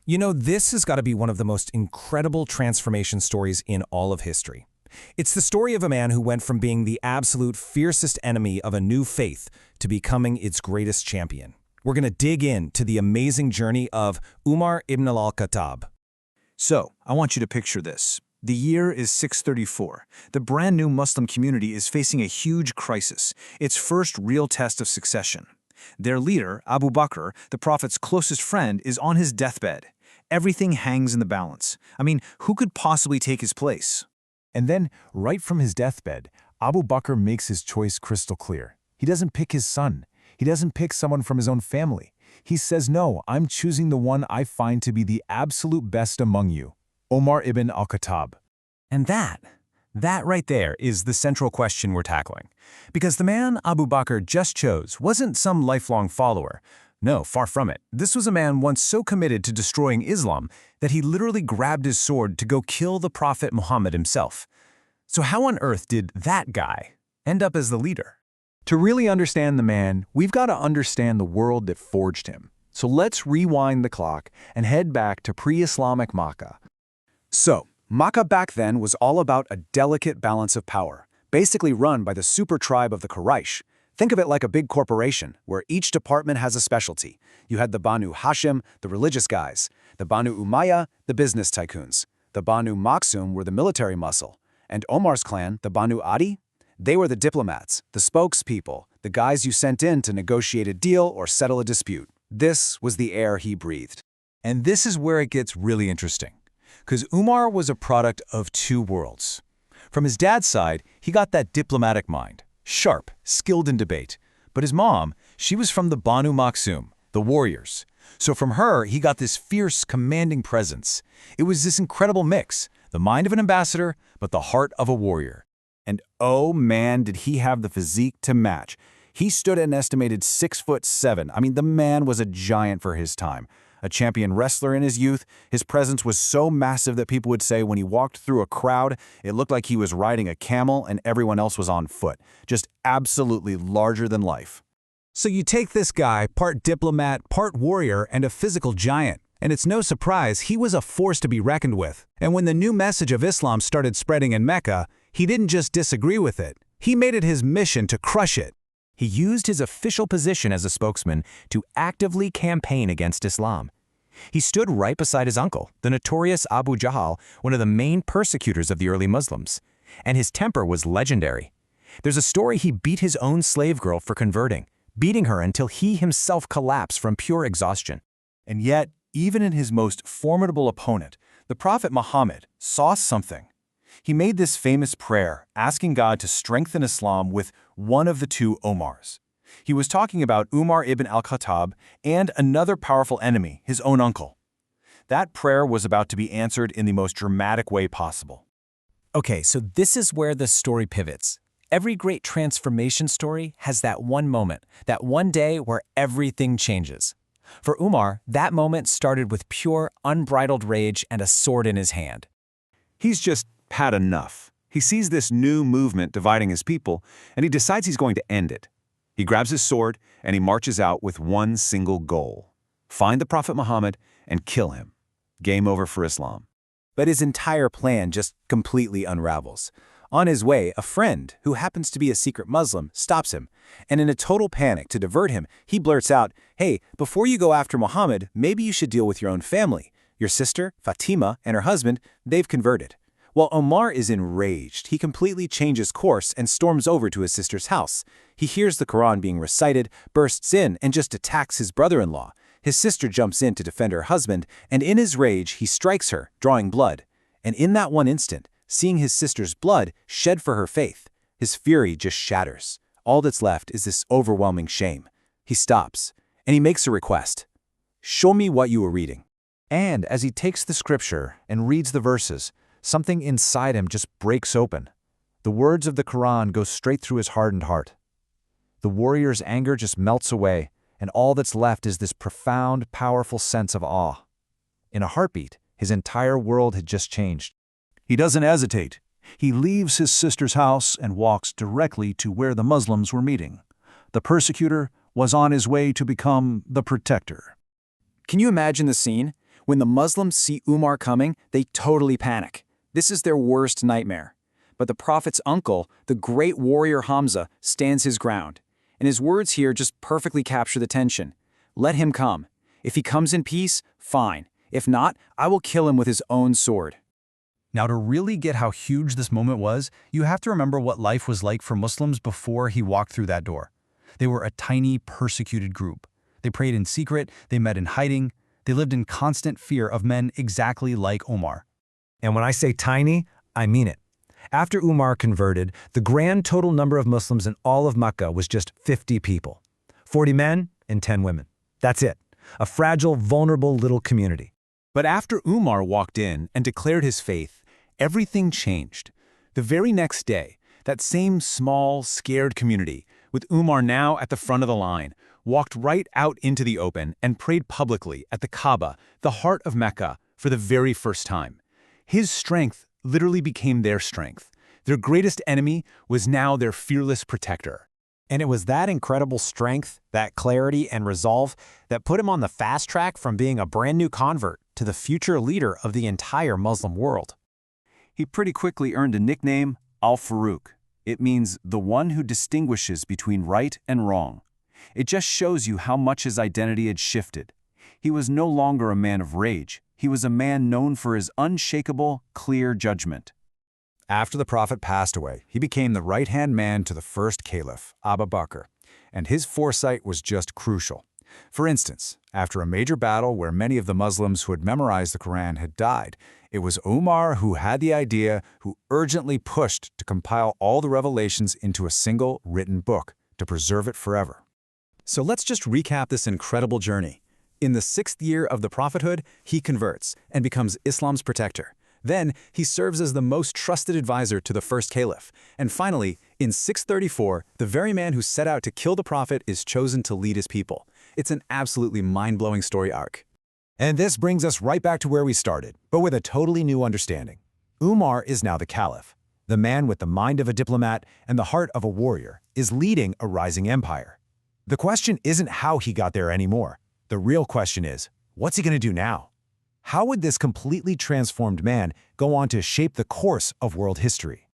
You know, this has got to be one of the most incredible transformation stories in all of history. It's the story of a man who went from being the absolute fiercest enemy of a new faith to becoming its greatest champion. We're going to dig into the amazing journey of Umar ibn al-Khattab. So, I want you to picture this. The year is 634. The brand new Muslim community is facing a huge crisis, its first real test of succession. Their leader, Abu Bakr, the Prophet's closest friend, is on his deathbed. Everything hangs in the balance. I mean, who could possibly take his place? And then, right from his deathbed, Abu Bakr makes his choice crystal clear. He doesn't pick his son. He doesn't pick someone from his own family. He says, no, I'm choosing the one I find to be the absolute best among you, Umar ibn al-Khattab. And that right there is the central question we're tackling. Because the man Abu Bakr just chose wasn't some lifelong follower. No, far from it. This was a man once so committed to destroying Islam that he literally grabbed his sword to go kill the Prophet Muhammad himself. So how on earth did that guy end up as the leader? To really understand the man, we've got to understand the world that forged him. So let's rewind the clock and head back to pre-Islamic Makkah. So, Makkah back then was all about a delicate balance of power, basically run by the super tribe of the Quraysh. Think of it like a big corporation, where each department has a specialty. You had the Banu Hashim, the religious guys, the Banu Umayyah, the business tycoons. The Banu Makhzum were the military muscle, and Omar's clan, the Banu Adi, they were the diplomats, the spokespeople, the guys you sent in to negotiate a deal or settle a dispute. This was the air he breathed. And this is where it gets really interesting. Because Umar was a product of two worlds. From his dad's side, he got that diplomatic mind. Sharp, skilled in debate. But his mom, she was from the Banu Makhzum, the warriors. So from her, he got this fierce, commanding presence. It was this incredible mix, the mind of an ambassador, but the heart of a warrior. And oh man, did he have the physique to match. He stood at an estimated 6'7". I mean, the man was a giant for his time. A champion wrestler in his youth, his presence was so massive that people would say when he walked through a crowd, it looked like he was riding a camel and everyone else was on foot. Just absolutely larger than life. So you take this guy, part diplomat, part warrior, and a physical giant. And it's no surprise he was a force to be reckoned with. And when the new message of Islam started spreading in Mecca, he didn't just disagree with it. He made it his mission to crush it. He used his official position as a spokesman to actively campaign against Islam. He stood right beside his uncle, the notorious Abu Jahl, one of the main persecutors of the early Muslims. And his temper was legendary. There's a story he beat his own slave girl for converting, beating her until he himself collapsed from pure exhaustion. And yet, even in his most formidable opponent, the Prophet Muhammad saw something. He made this famous prayer, asking God to strengthen Islam with one of the two Omars. He was talking about Umar ibn al-Khattab and another powerful enemy, his own uncle. That prayer was about to be answered in the most dramatic way possible. Okay, so this is where the story pivots. Every great transformation story has that one moment, that one day where everything changes. For Umar, that moment started with pure, unbridled rage and a sword in his hand. He's just had enough. He sees this new movement dividing his people, and he decides he's going to end it. He grabs his sword, and he marches out with one single goal: find the Prophet Muhammad and kill him. Game over for Islam. But his entire plan just completely unravels. On his way, a friend, who happens to be a secret Muslim, stops him, and in a total panic to divert him, he blurts out, "Hey, before you go after Muhammad, maybe you should deal with your own family. Your sister, Fatima, and her husband, they've converted." While Omar is enraged, he completely changes course and storms over to his sister's house. He hears the Quran being recited, bursts in, and just attacks his brother-in-law. His sister jumps in to defend her husband, and in his rage, he strikes her, drawing blood. And in that one instant, seeing his sister's blood shed for her faith, his fury just shatters. All that's left is this overwhelming shame. He stops, and he makes a request. "Show me what you were reading." And as he takes the scripture and reads the verses, something inside him just breaks open. The words of the Quran go straight through his hardened heart. The warrior's anger just melts away, and all that's left is this profound, powerful sense of awe. In a heartbeat, his entire world had just changed. He doesn't hesitate. He leaves his sister's house and walks directly to where the Muslims were meeting. The persecutor was on his way to become the protector. Can you imagine the scene? When the Muslims see Umar coming, they totally panic. This is their worst nightmare. But the Prophet's uncle, the great warrior Hamza, stands his ground. And his words here just perfectly capture the tension. Let him come. If he comes in peace, fine. If not, I will kill him with his own sword. Now, to really get how huge this moment was, you have to remember what life was like for Muslims before he walked through that door. They were a tiny, persecuted group. They prayed in secret, they met in hiding, they lived in constant fear of men exactly like Umar. And when I say tiny, I mean it. After Umar converted, the grand total number of Muslims in all of Mecca was just 50 people. 40 men and 10 women. That's it. A fragile, vulnerable little community. But after Umar walked in and declared his faith, everything changed. The very next day, that same small, scared community, with Umar now at the front of the line, walked right out into the open and prayed publicly at the Kaaba, the heart of Mecca, for the very first time. His strength literally became their strength. Their greatest enemy was now their fearless protector. And it was that incredible strength, that clarity and resolve that put him on the fast track from being a brand new convert to the future leader of the entire Muslim world. He pretty quickly earned a nickname, Al-Faruq. It means the one who distinguishes between right and wrong. It just shows you how much his identity had shifted. He was no longer a man of rage. He was a man known for his unshakable, clear judgment. After the Prophet passed away, he became the right-hand man to the first caliph, Abu Bakr, and his foresight was just crucial. For instance, after a major battle where many of the Muslims who had memorized the Quran had died, it was Umar who had the idea, who urgently pushed to compile all the revelations into a single written book to preserve it forever. So let's just recap this incredible journey. In the 6th year of the prophethood, he converts and becomes Islam's protector. Then, he serves as the most trusted advisor to the first caliph. And finally, in 634, the very man who set out to kill the prophet is chosen to lead his people. It's an absolutely mind-blowing story arc. And this brings us right back to where we started, but with a totally new understanding. Umar is now the caliph. The man with the mind of a diplomat and the heart of a warrior is leading a rising empire. The question isn't how he got there anymore. The real question is, what's he going to do now? How would this completely transformed man go on to shape the course of world history?